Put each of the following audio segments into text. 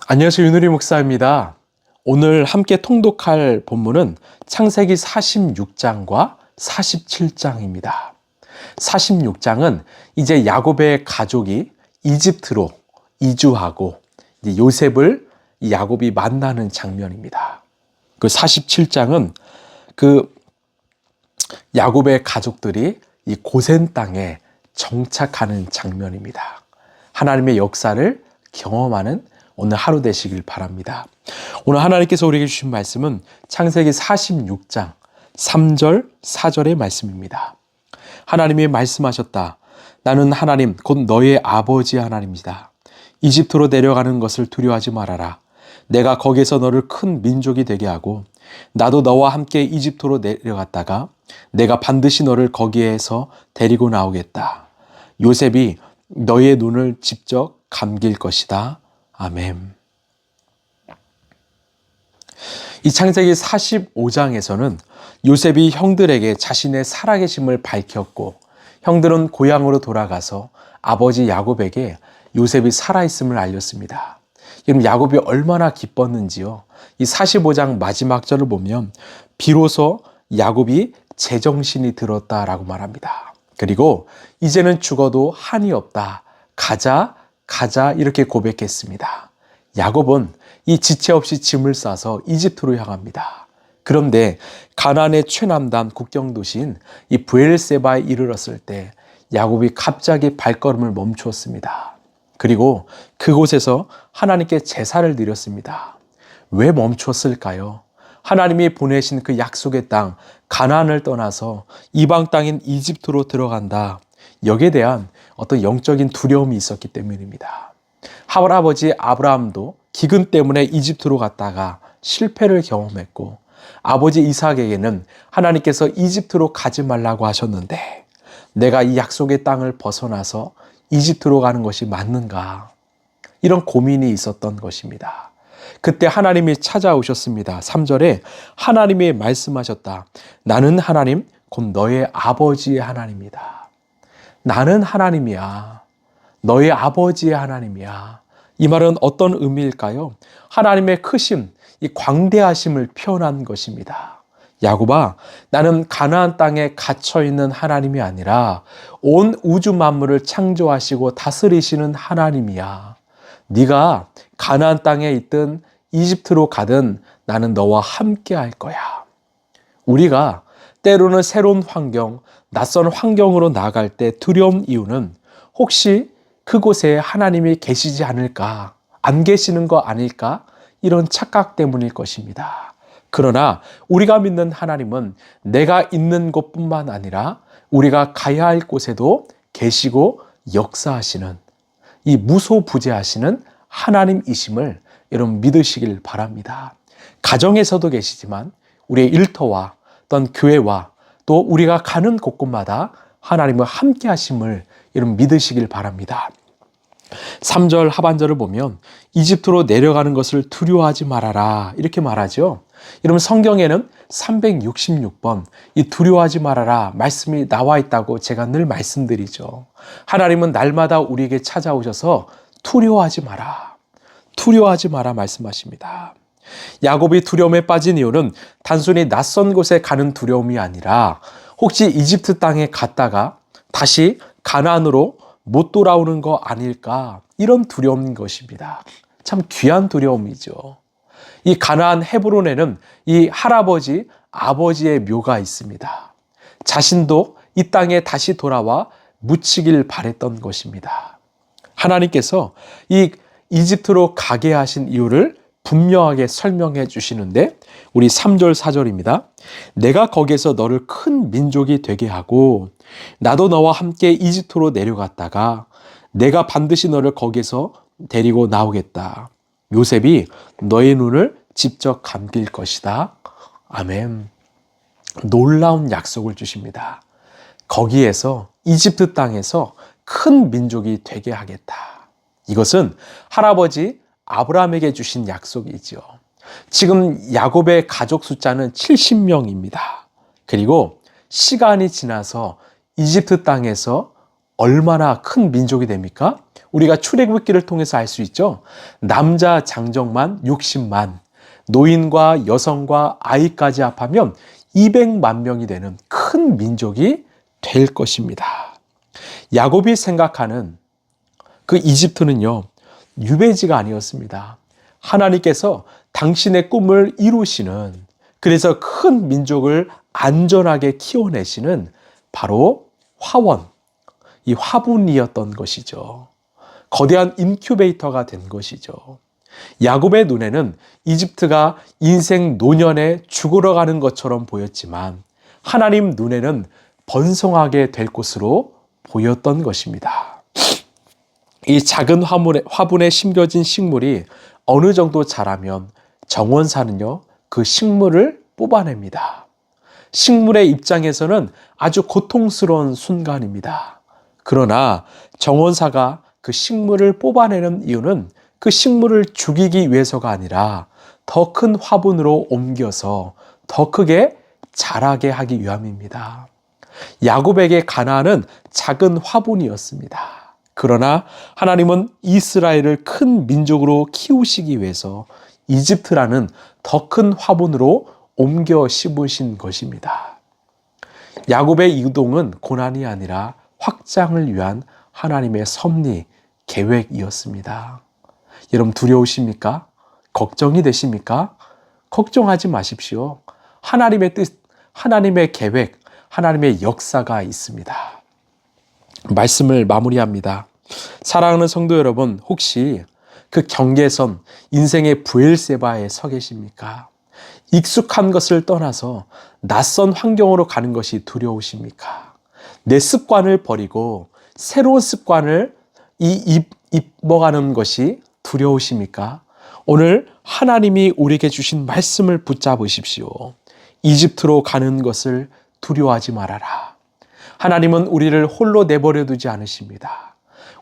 안녕하세요. 윤우리 목사입니다. 오늘 함께 통독할 본문은 창세기 46장과 47장입니다. 46장은 이제 야곱의 가족이 이집트로 이주하고 이제 요셉을 야곱이 만나는 장면입니다. 그 47장은 그 야곱의 가족들이 이 고센 땅에 정착하는 장면입니다. 하나님의 역사를 경험하는 오늘 하루 되시길 바랍니다. 오늘 하나님께서 우리에게 주신 말씀은 창세기 46장 3절 4절의 말씀입니다. 하나님이 말씀하셨다. 나는 하나님 곧 너의 아버지 하나님이다. 이집트로 내려가는 것을 두려워하지 말아라. 내가 거기에서 너를 큰 민족이 되게 하고 나도 너와 함께 이집트로 내려갔다가 내가 반드시 너를 거기에서 데리고 나오겠다. 요셉이 너의 눈을 직접 감길 것이다. 아멘. 이 창세기 45장에서는 요셉이 형들에게 자신의 살아계심을 밝혔고 형들은 고향으로 돌아가서 아버지 야곱에게 요셉이 살아있음을 알렸습니다. 그럼 야곱이 얼마나 기뻤는지요. 이 45장 마지막 절을 보면 비로소 야곱이 제정신이 들었다라고 말합니다. 그리고 이제는 죽어도 한이 없다. 가자 이렇게 고백했습니다. 야곱은 이 지체 없이 짐을 싸서 이집트로 향합니다. 그런데 가나안의 최남단 국경도시인 이 브엘세바에 이르렀을 때 야곱이 갑자기 발걸음을 멈추었습니다. 그리고 그곳에서 하나님께 제사를 드렸습니다. 왜 멈췄을까요? 하나님이 보내신 그 약속의 땅 가나안을 떠나서 이방 땅인 이집트로 들어간다. 여기에 대한 어떤 영적인 두려움이 있었기 때문입니다. 할아버지 아브라함도 기근 때문에 이집트로 갔다가 실패를 경험했고 아버지 이삭에게는 하나님께서 이집트로 가지 말라고 하셨는데 내가 이 약속의 땅을 벗어나서 이집트로 가는 것이 맞는가? 이런 고민이 있었던 것입니다. 그때 하나님이 찾아오셨습니다. 3절에 하나님이 말씀하셨다. 나는 하나님 곧 너의 아버지의 하나님이다. 나는 하나님이야. 너의 아버지의 하나님이야. 이 말은 어떤 의미일까요? 하나님의 크심, 이 광대하심을 표현한 것입니다. 야곱아, 나는 가나안 땅에 갇혀있는 하나님이 아니라 온 우주 만물을 창조하시고 다스리시는 하나님이야. 네가 가나안 땅에 있든 이집트로 가든 나는 너와 함께 할 거야. 우리가 때로는 새로운 환경, 낯선 환경으로 나아갈 때 두려운 이유는 혹시 그곳에 하나님이 계시지 않을까, 안 계시는 거 아닐까? 이런 착각 때문일 것입니다. 그러나 우리가 믿는 하나님은 내가 있는 곳뿐만 아니라 우리가 가야 할 곳에도 계시고 역사하시는 이 무소부재하시는 하나님이심을 여러분 믿으시길 바랍니다. 가정에서도 계시지만 우리의 일터와 어떤 교회와 또 우리가 가는 곳곳마다 하나님과 함께 하심을 여러분 믿으시길 바랍니다. 3절 하반절을 보면 이집트로 내려가는 것을 두려워하지 말아라 이렇게 말하죠. 여러분 성경에는 366번 이 두려워하지 말아라 말씀이 나와 있다고 제가 늘 말씀드리죠. 하나님은 날마다 우리에게 찾아오셔서 두려워하지 마라 말씀하십니다. 야곱이 두려움에 빠진 이유는 단순히 낯선 곳에 가는 두려움이 아니라 혹시 이집트 땅에 갔다가 다시 가나안으로 못 돌아오는 거 아닐까 이런 두려움인 것입니다. 참 귀한 두려움이죠. 이 가나안 헤브론에는 이 할아버지 아버지의 묘가 있습니다. 자신도 이 땅에 다시 돌아와 묻히길 바랬던 것입니다. 하나님께서 이 이집트로 가게 하신 이유를 분명하게 설명해 주시는데 우리 3절 4절입니다. 내가 거기에서 너를 큰 민족이 되게 하고 나도 너와 함께 이집트로 내려갔다가 내가 반드시 너를 거기에서 데리고 나오겠다. 요셉이 너의 눈을 직접 감길 것이다. 아멘. 놀라운 약속을 주십니다. 거기에서 이집트 땅에서 큰 민족이 되게 하겠다. 이것은 할아버지 아브라함에게 주신 약속이죠. 지금 야곱의 가족 숫자는 70명입니다. 그리고 시간이 지나서 이집트 땅에서 얼마나 큰 민족이 됩니까? 우리가 출애굽기를 통해서 알 수 있죠. 남자 장정만 60만, 노인과 여성과 아이까지 합하면 200만 명이 되는 큰 민족이 될 것입니다. 야곱이 생각하는 그 이집트는요, 유배지가 아니었습니다. 하나님께서 당신의 꿈을 이루시는, 그래서 큰 민족을 안전하게 키워내시는 바로 화원, 이 화분이었던 것이죠. 거대한 인큐베이터가 된 것이죠. 야곱의 눈에는 이집트가 인생 노년에 죽으러 가는 것처럼 보였지만 하나님 눈에는 번성하게 될 곳으로 보였던 것입니다. 이 작은 화분에 심겨진 식물이 어느 정도 자라면 정원사는요, 그 식물을 뽑아냅니다. 식물의 입장에서는 아주 고통스러운 순간입니다. 그러나 정원사가 그 식물을 뽑아내는 이유는 그 식물을 죽이기 위해서가 아니라 더 큰 화분으로 옮겨서 더 크게 자라게 하기 위함입니다. 야곱에게 가나안은 작은 화분이었습니다. 그러나 하나님은 이스라엘을 큰 민족으로 키우시기 위해서 이집트라는 더 큰 화분으로 옮겨 심으신 것입니다. 야곱의 이동은 고난이 아니라 확장을 위한 하나님의 섭리, 계획이었습니다. 여러분 두려우십니까? 걱정이 되십니까? 걱정하지 마십시오. 하나님의 뜻, 하나님의 계획, 하나님의 역사가 있습니다. 말씀을 마무리합니다. 사랑하는 성도 여러분, 혹시 그 경계선, 인생의 브엘세바에 서 계십니까? 익숙한 것을 떠나서 낯선 환경으로 가는 것이 두려우십니까? 내 습관을 버리고 새로운 습관을 입어가는 것이 두려우십니까? 오늘 하나님이 우리에게 주신 말씀을 붙잡으십시오. 이집트로 가는 것을 두려워하지 말아라. 하나님은 우리를 홀로 내버려 두지 않으십니다.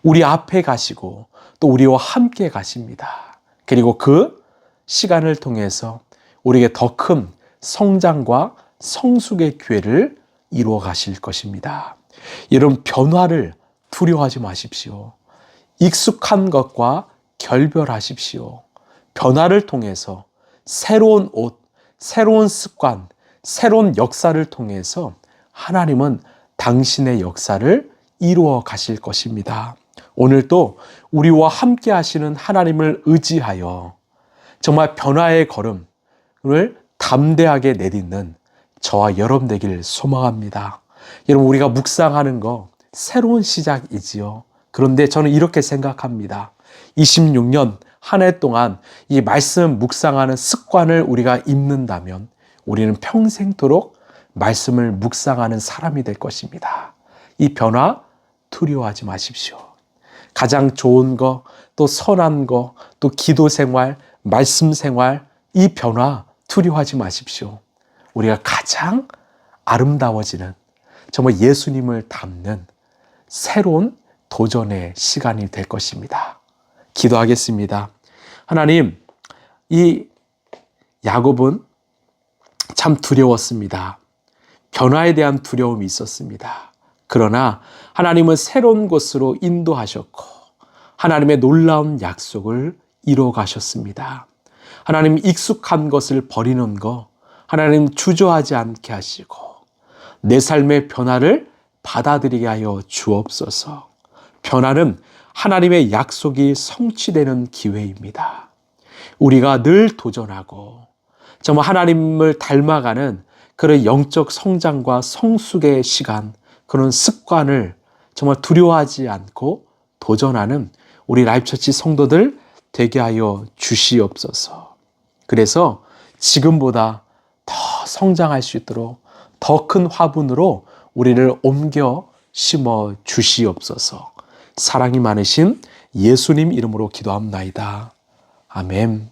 우리 앞에 가시고 또 우리와 함께 가십니다. 그리고 그 시간을 통해서 우리에게 더 큰 성장과 성숙의 기회를 이루어 가실 것입니다. 여러분 변화를 두려워하지 마십시오. 익숙한 것과 결별하십시오. 변화를 통해서 새로운 옷, 새로운 습관, 새로운 역사를 통해서 하나님은 당신의 역사를 이루어 가실 것입니다. 오늘도 우리와 함께 하시는 하나님을 의지하여 정말 변화의 걸음을 담대하게 내딛는 저와 여러분 되길 소망합니다. 여러분 우리가 묵상하는 거 새로운 시작이지요. 그런데 저는 이렇게 생각합니다. 26년 한 해 동안 이 말씀 묵상하는 습관을 우리가 입는다면 우리는 평생토록 말씀을 묵상하는 사람이 될 것입니다. 이 변화 두려워하지 마십시오. 가장 좋은 거, 또 선한 거, 또 기도 생활, 말씀 생활, 이 변화 두려워하지 마십시오. 우리가 가장 아름다워지는, 정말 예수님을 닮는 새로운 도전의 시간이 될 것입니다. 기도하겠습니다. 하나님, 이 야곱은 참 두려웠습니다. 변화에 대한 두려움이 있었습니다. 그러나 하나님은 새로운 곳으로 인도하셨고 하나님의 놀라운 약속을 이루어 가셨습니다. 하나님 익숙한 것을 버리는 거 하나님 주저하지 않게 하시고 내 삶의 변화를 받아들이게 하여 주옵소서. 변화는 하나님의 약속이 성취되는 기회입니다. 우리가 늘 도전하고 정말 하나님을 닮아가는 그런 영적 성장과 성숙의 시간, 그런 습관을 정말 두려워하지 않고 도전하는 우리 라이프처치 성도들 되게 하여 주시옵소서. 그래서 지금보다 더 성장할 수 있도록 더 큰 화분으로 우리를 옮겨 심어 주시옵소서. 사랑이 많으신 예수님 이름으로 기도합나이다. 아멘.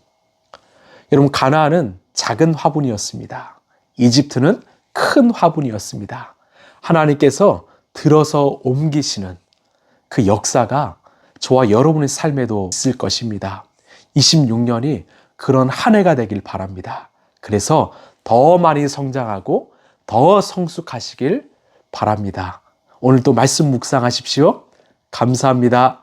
여러분 가나안은 작은 화분이었습니다. 이집트는 큰 화분이었습니다. 하나님께서 들어서 옮기시는 그 역사가 저와 여러분의 삶에도 있을 것입니다. 26년이 그런 한 해가 되길 바랍니다. 그래서 더 많이 성장하고 더 성숙하시길 바랍니다. 오늘도 말씀 묵상하십시오. 감사합니다.